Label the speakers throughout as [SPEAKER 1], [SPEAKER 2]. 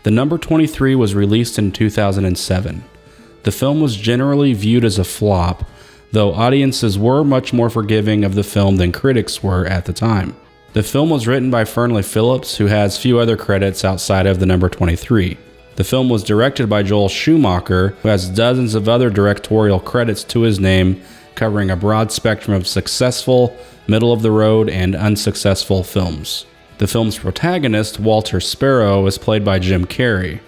[SPEAKER 1] The number 23 was released in 2007. The film was generally viewed as a flop, though audiences were much more forgiving of the film than critics were at the time. The film was written by Fernley Phillips, who has few other credits outside of the number 23. The film was directed by Joel Schumacher, who has dozens of other directorial credits to his name, covering a broad spectrum of successful, middle-of-the-road, and unsuccessful films. The film's protagonist, Walter Sparrow, is played by Jim Carrey,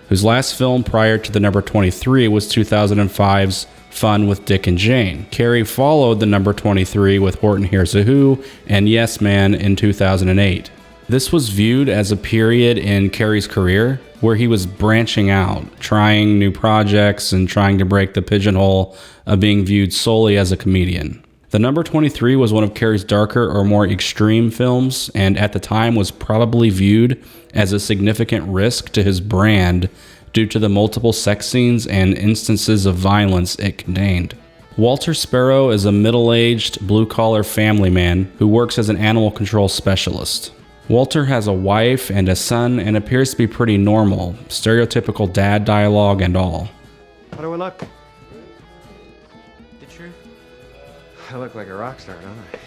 [SPEAKER 1] whose last film prior to the number 23 was 2005's Fun with Dick and Jane. Carrey followed the number 23 with Horton Hears a Who and Yes Man in 2008. This was viewed as a period in Carrey's career where he was branching out, trying new projects and trying to break the pigeonhole of being viewed solely as a comedian. The number 23 was one of Carrey's darker or more extreme films, and at the time was probably viewed as a significant risk to his brand due to the multiple sex scenes and instances of violence it contained. Walter Sparrow is a middle-aged, blue-collar family man who works as an animal control specialist. Walter has a wife and a son and appears to be pretty normal, stereotypical dad dialogue and all.
[SPEAKER 2] How do I look? Did you? I look like a rock star, don't I?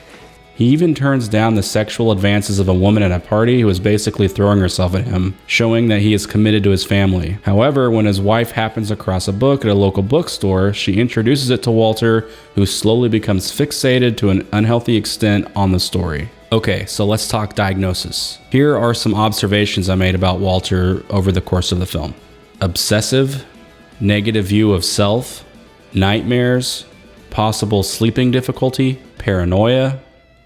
[SPEAKER 1] He even turns down the sexual advances of a woman at a party who is basically throwing herself at him, showing that he is committed to his family. However, when his wife happens across a book at a local bookstore, she introduces it to Walter, who slowly becomes fixated to an unhealthy extent on the story. Okay, so let's talk diagnosis. Here are some observations I made about Walter over the course of the film. Obsessive, negative view of self, nightmares, possible sleeping difficulty, paranoia,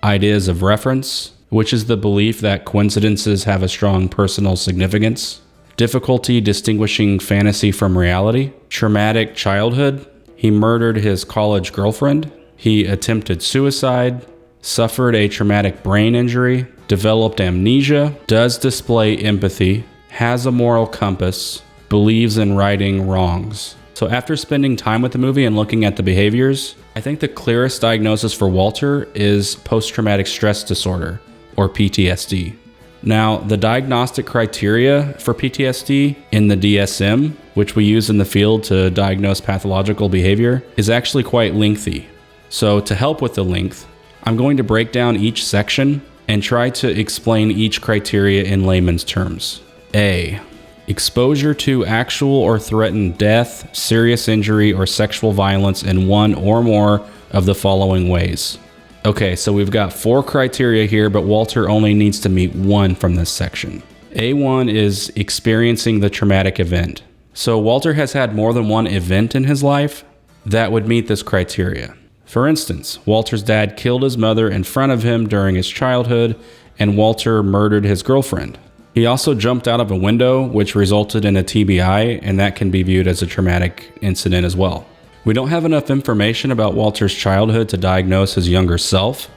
[SPEAKER 1] ideas of reference, which is the belief that coincidences have a strong personal significance, difficulty distinguishing fantasy from reality, traumatic childhood, he murdered his college girlfriend, he attempted suicide, suffered a traumatic brain injury, developed amnesia, does display empathy, has a moral compass, believes in righting wrongs. So after spending time with the movie and looking at the behaviors, I think the clearest diagnosis for Walter is post-traumatic stress disorder, or PTSD. Now, the diagnostic criteria for PTSD in the DSM, which we use in the field to diagnose pathological behavior, is actually quite lengthy. So to help with the length, I'm going to break down each section and try to explain each criteria in layman's terms. A. Exposure to actual or threatened death, serious injury, or sexual violence in one or more of the following ways. Okay, so we've got 4 criteria here, but Walter only needs to meet 1 from this section. A1 is experiencing the traumatic event. So Walter has had more than one event in his life that would meet this criteria. For instance, Walter's dad killed his mother in front of him during his childhood, and Walter murdered his girlfriend. He also jumped out of a window, which resulted in a TBI, and that can be viewed as a traumatic incident as well. We don't have enough information about Walter's childhood to diagnose his younger self,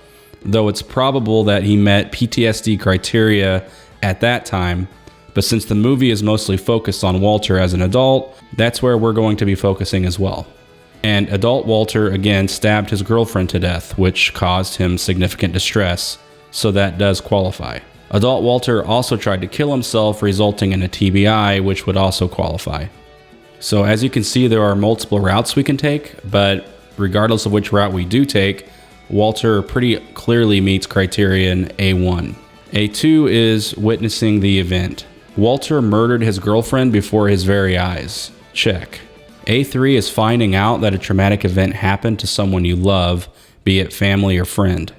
[SPEAKER 1] though it's probable that he met PTSD criteria at that time, but since the movie is mostly focused on Walter as an adult, that's where we're going to be focusing as well. And adult Walter again stabbed his girlfriend to death, which caused him significant distress, so that does qualify. Adult Walter also tried to kill himself, resulting in a TBI, which would also qualify. So as you can see, there are multiple routes we can take, but regardless of which route we do take, Walter pretty clearly meets criterion A1. A2 is witnessing the event. Walter murdered his girlfriend before his very eyes. Check. A3 is finding out that a traumatic event happened to someone you love, be it family or friend.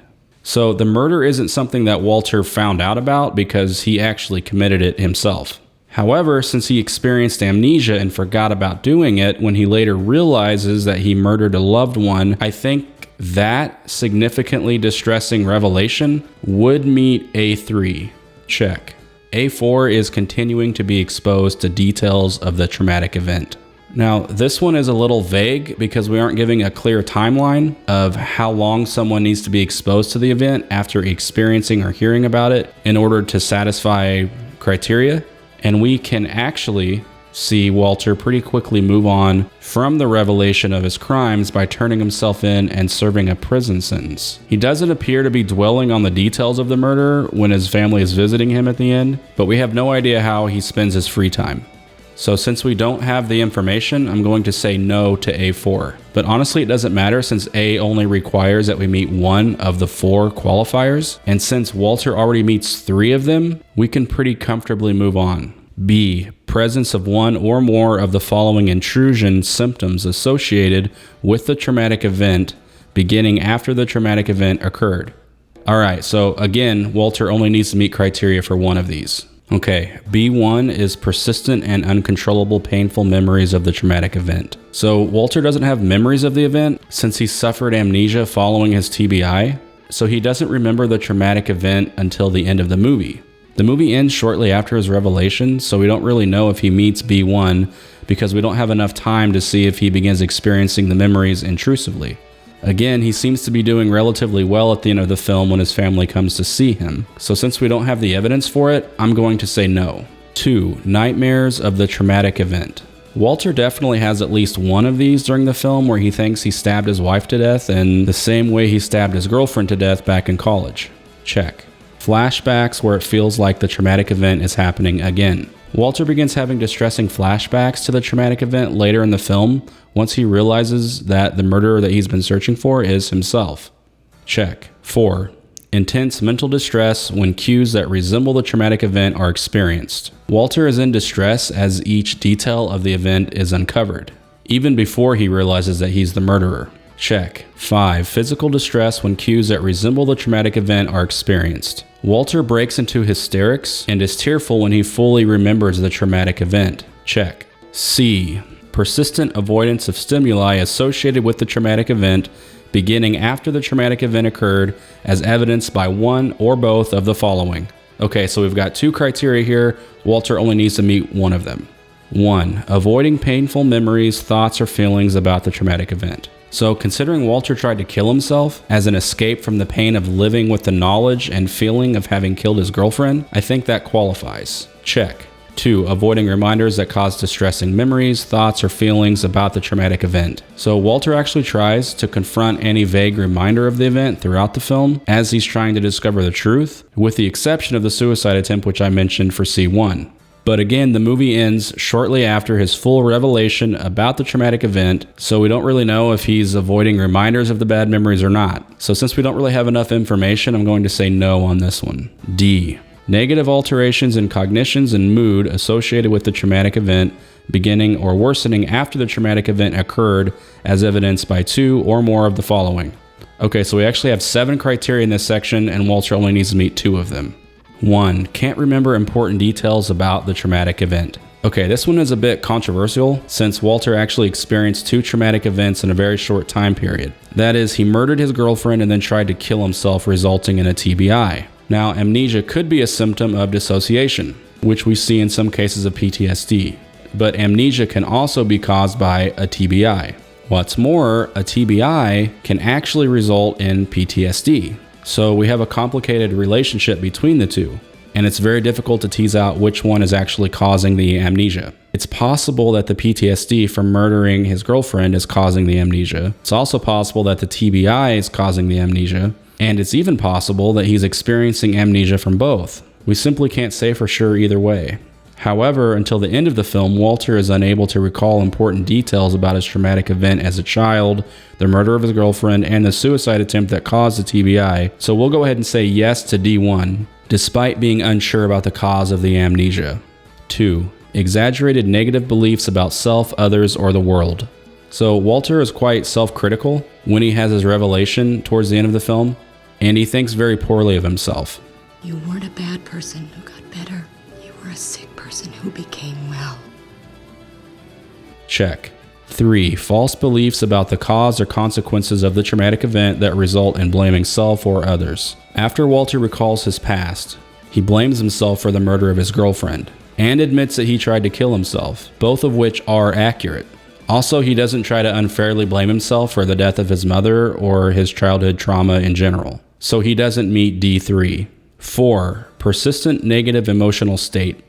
[SPEAKER 1] So the murder isn't something that Walter found out about because he actually committed it himself. However, since he experienced amnesia and forgot about doing it when he later realizes that he murdered a loved one, I think that significantly distressing revelation would meet A3. Check. A4 is continuing to be exposed to details of the traumatic event. Now, this one is a little vague because we aren't giving a clear timeline of how long someone needs to be exposed to the event after experiencing or hearing about it in order to satisfy criteria. And we can actually See Walter pretty quickly move on from the revelation of his crimes by turning himself in and serving a prison sentence. He doesn't appear to be dwelling on the details of the murder when his family is visiting him at the end, but we have no idea how he spends his free time. So since we don't have the information, I'm going to say no to A4. But honestly, it doesn't matter since A only requires that we meet one of the 4 qualifiers. And since Walter already meets 3 of them, we can pretty comfortably move on. B, presence of one or more of the following intrusion symptoms associated with the traumatic event beginning after the traumatic event occurred. All right, so again, Walter only needs to meet criteria for one of these. Okay, B1 is persistent and uncontrollable painful memories of the traumatic event. So Walter doesn't have memories of the event since he suffered amnesia following his TBI, so he doesn't remember the traumatic event until the end of the movie. The movie ends shortly after his revelation, so we don't really know if he meets B1 because we don't have enough time to see if he begins experiencing the memories intrusively. Again, he seems to be doing relatively well at the end of the film when his family comes to see him. So since we don't have the evidence for it, I'm going to say no. 2. Nightmares of the traumatic event. Walter definitely has at least one of these during the film where he thinks he stabbed his wife to death in the same way he stabbed his girlfriend to death back in college. Check. Flashbacks where it feels like the traumatic event is happening again. Walter begins having distressing flashbacks to the traumatic event later in the film once he realizes that the murderer that he's been searching for is himself. Check. 4. Intense mental distress when cues that resemble the traumatic event are experienced. Walter is in distress as each detail of the event is uncovered, even before he realizes that he's the murderer. Check. 5. Physical distress when cues that resemble the traumatic event are experienced. Walter breaks into hysterics and is tearful when he fully remembers the traumatic event. Check. C. Persistent avoidance of stimuli associated with the traumatic event beginning after the traumatic event occurred as evidenced by one or both of the following. Okay, so we've got 2 criteria here. Walter only needs to meet one of them. 1. Avoiding painful memories, thoughts, or feelings about the traumatic event. So considering Walter tried to kill himself as an escape from the pain of living with the knowledge and feeling of having killed his girlfriend, I think that qualifies. Check. 2. Avoiding reminders that cause distressing memories, thoughts, or feelings about the traumatic event. So Walter actually tries to confront any vague reminder of the event throughout the film as he's trying to discover the truth, with the exception of the suicide attempt which I mentioned for C1. But again, the movie ends shortly after his full revelation about the traumatic event, so we don't really know if he's avoiding reminders of the bad memories or not. So since we don't really have enough information, I'm going to say no on this one. D. Negative alterations in cognitions and mood associated with the traumatic event beginning or worsening after the traumatic event occurred as evidenced by 2 or more of the following. Okay, so we actually have 7 criteria in this section and Walter only needs to meet 2 of them. 1. Can't remember important details about the traumatic event. Okay, this one is a bit controversial since Walter actually experienced 2 traumatic events in a very short time period. That is, he murdered his girlfriend and then tried to kill himself, resulting in a TBI. Now, amnesia could be a symptom of dissociation, which we see in some cases of PTSD, but amnesia can also be caused by a TBI. What's more, a TBI can actually result in PTSD. So we have a complicated relationship between the two, and it's very difficult to tease out which one is actually causing the amnesia. It's possible that the PTSD from murdering his girlfriend is causing the amnesia. It's also possible that the TBI is causing the amnesia, and it's even possible that he's experiencing amnesia from both. We simply can't say for sure either way. However, until the end of the film, Walter is unable to recall important details about his traumatic event as a child, the murder of his girlfriend, and the suicide attempt that caused the TBI, so we'll go ahead and say yes to D1, despite being unsure about the cause of the amnesia. 2. Exaggerated negative beliefs about self, others, or the world. So Walter is quite self-critical when he has his revelation towards the end of the film, and he thinks very poorly of himself.
[SPEAKER 3] You weren't a bad person who got better. You were a sick person who became well.
[SPEAKER 1] Check. 3. False beliefs about the cause or consequences of the traumatic event that result in blaming self or others. After Walter recalls his past, he blames himself for the murder of his girlfriend and admits that he tried to kill himself, both of which are accurate. Also, he doesn't try to unfairly blame himself for the death of his mother or his childhood trauma in general. So he doesn't meet D3. 4. Persistent negative emotional state.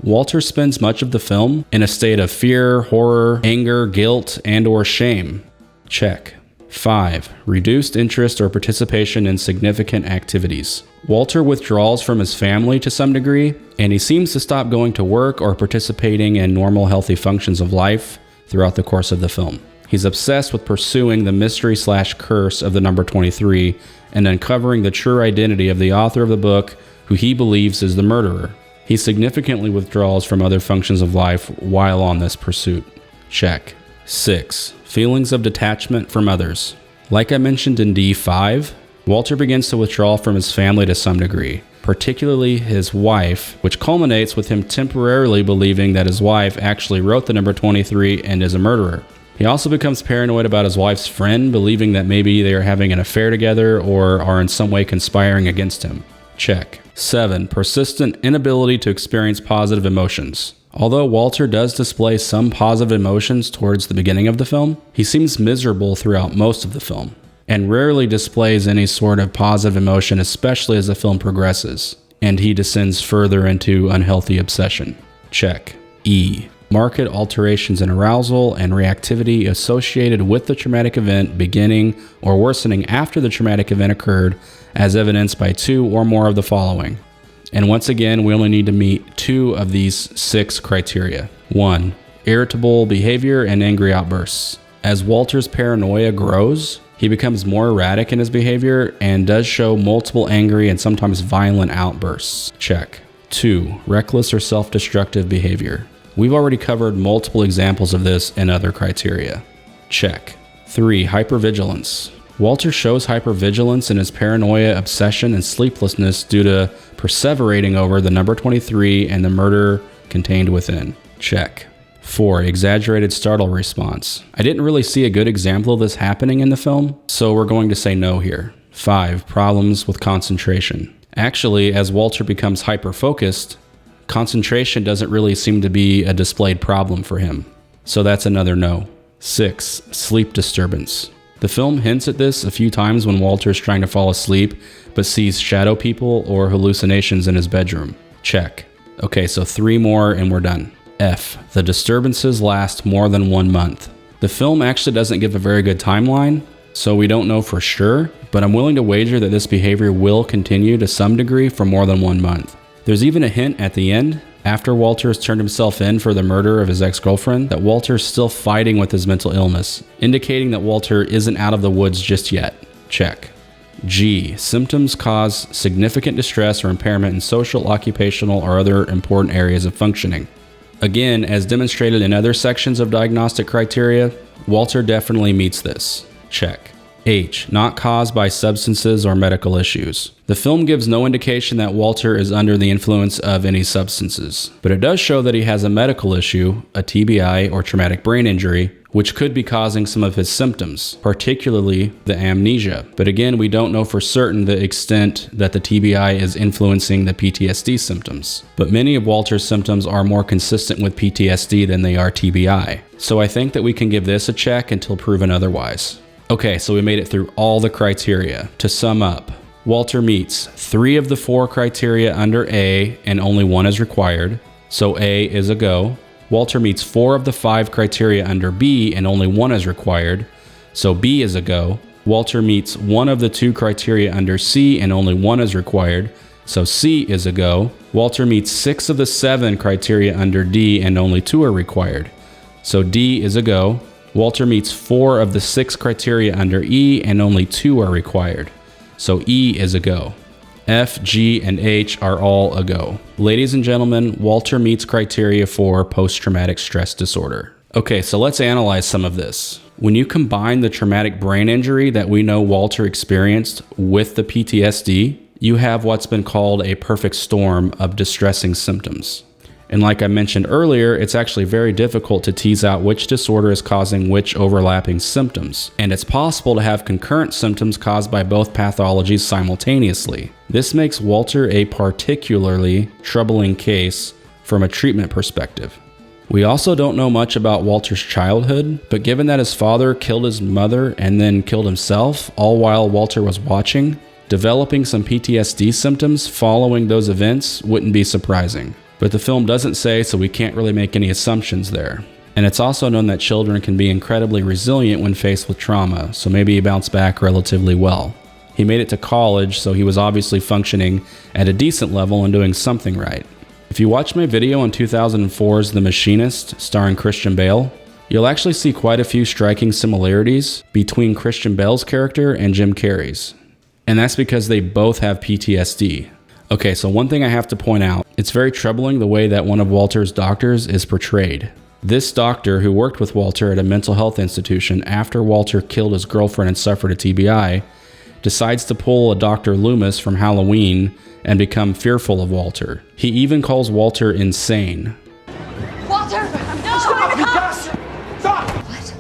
[SPEAKER 1] Walter spends much of the film in a state of fear, horror, anger, guilt, and/or shame. Check. 5. Reduced interest or participation in significant activities. Walter withdraws from his family to some degree, and he seems to stop going to work or participating in normal healthy functions of life throughout the course of the film. He's obsessed with pursuing the mystery/curse of the number 23 and uncovering the true identity of the author of the book, who he believes is the murderer. He significantly withdraws from other functions of life while on this pursuit. Check. 6. Feelings of detachment from others. Like I mentioned in D5, Walter begins to withdraw from his family to some degree, particularly his wife, which culminates with him temporarily believing that his wife actually wrote the number 23 and is a murderer. He also becomes paranoid about his wife's friend, believing that maybe they are having an affair together or are in some way conspiring against him. Check. 7. Persistent inability to experience positive emotions. Although Walter does display some positive emotions towards the beginning of the film, he seems miserable throughout most of the film, and rarely displays any sort of positive emotion, especially as the film progresses, and he descends further into unhealthy obsession. Check. E. Marked alterations in arousal and reactivity associated with the traumatic event beginning or worsening after the traumatic event occurred, as evidenced by 2 or more of the following. And once again, we only need to meet 2 of these 6 criteria. 1. Irritable behavior and angry outbursts. As Walter's paranoia grows, he becomes more erratic in his behavior and does show multiple angry and sometimes violent outbursts. Check. 2. Reckless or self-destructive behavior. We've already covered multiple examples of this in other criteria. Check. 3. Hypervigilance. Walter shows hypervigilance in his paranoia, obsession, and sleeplessness due to perseverating over the number 23 and the murder contained within. Check. 4. Exaggerated startle response. I didn't really see a good example of this happening in the film, so we're going to say no here. 5. Problems with concentration. Actually, as Walter becomes hyper-focused, concentration doesn't really seem to be a displayed problem for him, so that's another no. 6. Sleep disturbance. The film hints at this a few times when Walter is trying to fall asleep, but sees shadow people or hallucinations in his bedroom. Check. Okay, so 3 more and we're done. F. The disturbances last more than 1 month. The film actually doesn't give a very good timeline, so we don't know for sure, but I'm willing to wager that this behavior will continue to some degree for more than 1 month. There's even a hint at the end, after Walter has turned himself in for the murder of his ex-girlfriend, that Walter is still fighting with his mental illness, indicating that Walter isn't out of the woods just yet. Check. G. Symptoms cause significant distress or impairment in social, occupational, or other important areas of functioning. Again, as demonstrated in other sections of diagnostic criteria, Walter definitely meets this. Check. H. Not caused by substances or medical issues. The film gives no indication that Walter is under the influence of any substances, but it does show that he has a medical issue, a TBI or traumatic brain injury, which could be causing some of his symptoms, particularly the amnesia. But again, we don't know for certain the extent that the TBI is influencing the PTSD symptoms. But many of Walter's symptoms are more consistent with PTSD than they are TBI. So I think that we can give this a check until proven otherwise. Okay, so we made it through all the criteria. To sum up, Walter meets 3 of the 4 criteria under A and only 1 is required, so A is a go. Walter meets 4 of the 5 criteria under B and only 1 is required, so B is a go. Walter meets 1 of the 2 criteria under C and only 1 is required, so C is a go. Walter meets 6 of the 7 criteria under D and only 2 are required, so D is a go. Walter meets 4 of the 6 criteria under E and only 2 are required, so E is a go. F, G, and H are all a go. Ladies and gentlemen, Walter meets criteria for post-traumatic stress disorder. Okay, so let's analyze some of this. When you combine the traumatic brain injury that we know Walter experienced with the PTSD, you have what's been called a perfect storm of distressing symptoms. And like I mentioned earlier, it's actually very difficult to tease out which disorder is causing which overlapping symptoms. And it's possible to have concurrent symptoms caused by both pathologies simultaneously. This makes Walter a particularly troubling case from a treatment perspective. We also don't know much about Walter's childhood, but given that his father killed his mother and then killed himself, all while Walter was watching, developing some PTSD symptoms following those events wouldn't be surprising. But the film doesn't say, so we can't really make any assumptions there. And it's also known that children can be incredibly resilient when faced with trauma, so maybe he bounced back relatively well. He made it to college, so he was obviously functioning at a decent level and doing something right. If you watch my video on 2004's The Machinist, starring Christian Bale, you'll actually see quite a few striking similarities between Christian Bale's character and Jim Carrey's. And that's because they both have PTSD. Okay, so one thing I have to point out, it's very troubling the way that one of Walter's doctors is portrayed. This doctor, who worked with Walter at a mental health institution after Walter killed his girlfriend and suffered a TBI, decides to pull a Dr. Loomis from Halloween and become fearful of Walter. He even calls Walter insane.
[SPEAKER 4] Walter! No!
[SPEAKER 2] Stop!
[SPEAKER 4] What?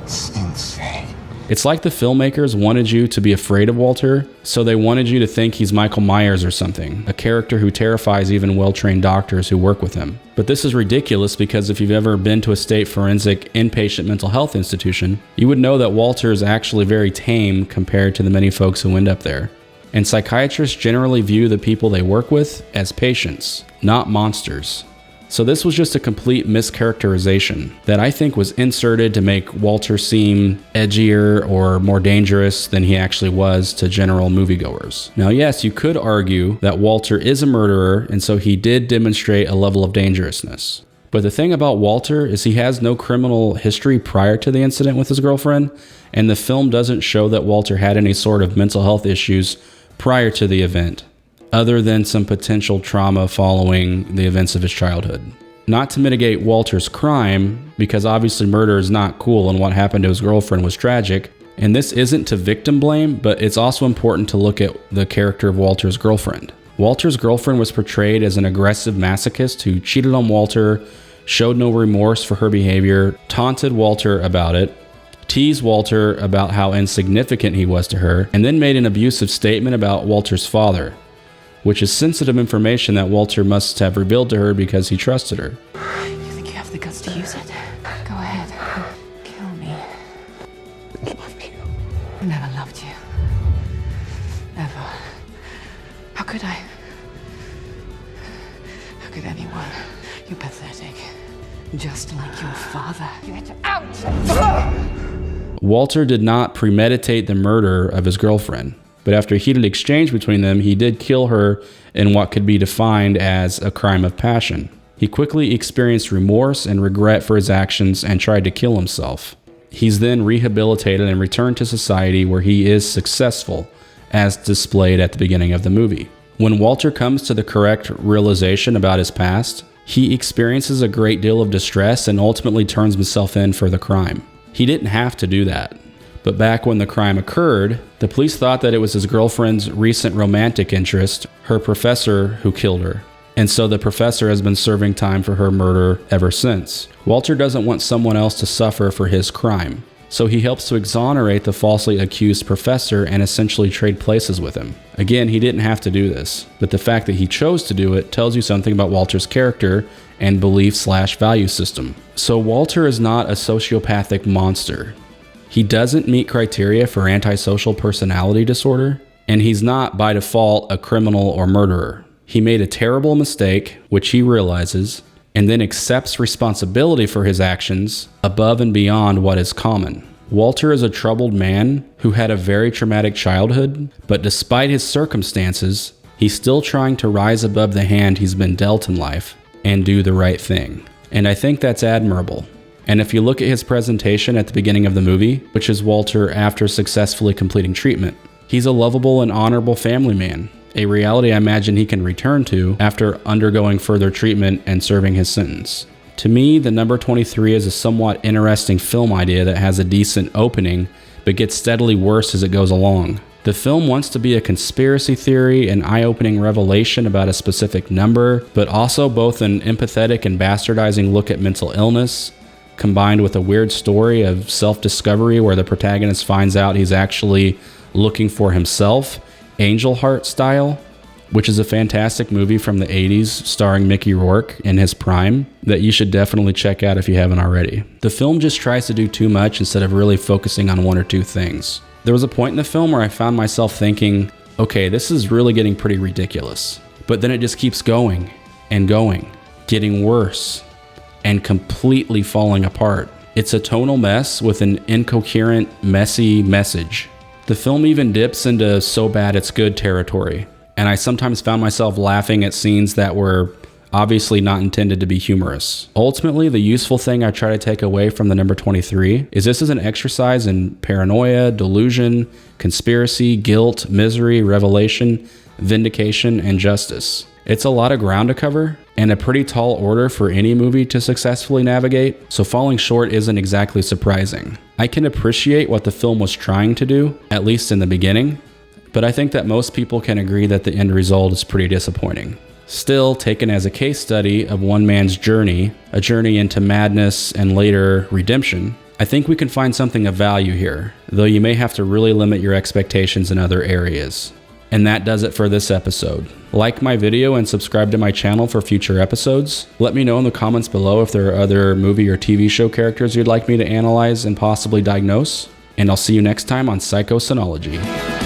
[SPEAKER 2] It's insane.
[SPEAKER 1] It's like the filmmakers wanted you to be afraid of Walter, so they wanted you to think he's Michael Myers or something, a character who terrifies even well-trained doctors who work with him. But this is ridiculous because if you've ever been to a state forensic inpatient mental health institution, you would know that Walter is actually very tame compared to the many folks who end up there. And psychiatrists generally view the people they work with as patients, not monsters. So this was just a complete mischaracterization that I think was inserted to make Walter seem edgier or more dangerous than he actually was to general moviegoers. Now, yes, you could argue that Walter is a murderer, and so he did demonstrate a level of dangerousness. But the thing about Walter is he has no criminal history prior to the incident with his girlfriend, and the film doesn't show that Walter had any sort of mental health issues prior to the event, other than some potential trauma following the events of his childhood. Not to mitigate Walter's crime, because obviously murder is not cool and what happened to his girlfriend was tragic, and this isn't to victim blame, but it's also important to look at the character of Walter's girlfriend. Walter's girlfriend was portrayed as an aggressive masochist who cheated on Walter, showed no remorse for her behavior, taunted Walter about it, teased Walter about how insignificant he was to her, and then made an abusive statement about Walter's father, which is sensitive information that Walter must have revealed to her because he trusted her.
[SPEAKER 4] You think you have the guts to use it? Go ahead. Kill me.
[SPEAKER 2] I love you.
[SPEAKER 4] I never loved you. Ever. How could I? How could anyone? You're pathetic. Just like your father. Get out!
[SPEAKER 1] Walter did not premeditate the murder of his girlfriend, but after a heated exchange between them, he did kill her in what could be defined as a crime of passion. He quickly experienced remorse and regret for his actions and tried to kill himself. He's then rehabilitated and returned to society where he is successful, as displayed at the beginning of the movie. When Walter comes to the correct realization about his past, he experiences a great deal of distress and ultimately turns himself in for the crime. He didn't have to do that. But back when the crime occurred, the police thought that it was his girlfriend's recent romantic interest, her professor, who killed her. And so the professor has been serving time for her murder ever since. Walter doesn't want someone else to suffer for his crime, so he helps to exonerate the falsely accused professor and essentially trade places with him. Again, he didn't have to do this, but the fact that he chose to do it tells you something about Walter's character and belief/value system. So Walter is not a sociopathic monster. He doesn't meet criteria for antisocial personality disorder, and he's not by default a criminal or murderer. He made a terrible mistake, which he realizes, and then accepts responsibility for his actions above and beyond what is common. Walter is a troubled man who had a very traumatic childhood, but despite his circumstances, he's still trying to rise above the hand he's been dealt in life and do the right thing. And I think that's admirable. And if you look at his presentation at the beginning of the movie, which is Walter after successfully completing treatment, he's a lovable and honorable family man, a reality I imagine he can return to after undergoing further treatment and serving his sentence. To me, The Number 23 is a somewhat interesting film idea that has a decent opening, but gets steadily worse as it goes along. The film wants to be a conspiracy theory, an eye-opening revelation about a specific number, but also both an empathetic and bastardizing look at mental illness, combined with a weird story of self-discovery where the protagonist finds out he's actually looking for himself, Angel Heart style, which is a fantastic movie from the 80s starring Mickey Rourke in his prime that you should definitely check out if you haven't already. The film just tries to do too much instead of really focusing on one or two things. There was a point in the film where I found myself thinking, okay, this is really getting pretty ridiculous. But then it just keeps going and going, getting worse, and completely falling apart. It's a tonal mess with an incoherent, messy message. The film even dips into so bad it's good territory, and I sometimes found myself laughing at scenes that were obviously not intended to be humorous. Ultimately, the useful thing I try to take away from the number 23 is this is an exercise in paranoia, delusion, conspiracy, guilt, misery, revelation, vindication, and justice. It's a lot of ground to cover and a pretty tall order for any movie to successfully navigate, so falling short isn't exactly surprising. I can appreciate what the film was trying to do, at least in the beginning, but I think that most people can agree that the end result is pretty disappointing. Still, taken as a case study of one man's journey, a journey into madness and later redemption, I think we can find something of value here, though you may have to really limit your expectations in other areas. And that does it for this episode. Like my video and subscribe to my channel for future episodes. Let me know in the comments below if there are other movie or TV show characters you'd like me to analyze and possibly diagnose. And I'll see you next time on Psychocinology.